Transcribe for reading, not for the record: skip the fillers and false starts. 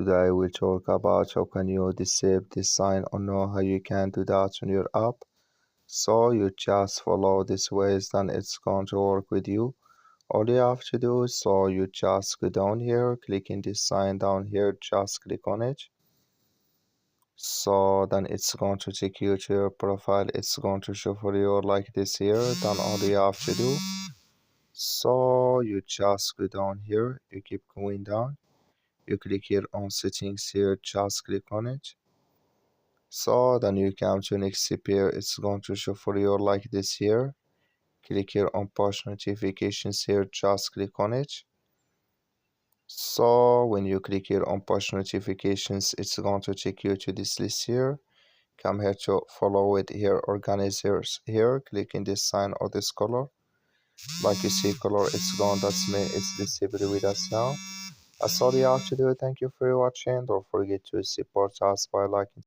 Today we'll talk about how can you disable this sign or know how you can do that on your app. So you just follow this ways, then it's going to work with you. All you have to do is you just go down here, clicking this sign down here, just click on it. So then it's going to take you to your profile. It's going to show for you like this here. Then all you have to do, you just go down here, you keep going down. You click here on settings here, just click on it. So then you come to next step here, it's going to show for you like this here. Click here on push notifications here, just click on it. So when you click here on push notifications, it's going to take you to this list here. Come here to follow it here, organizers here, click in this sign or this color. Like you see color, it's gone, that's me, it's disabled with us now. That's all you have to do. Thank you for watching. Don't forget to support us by liking.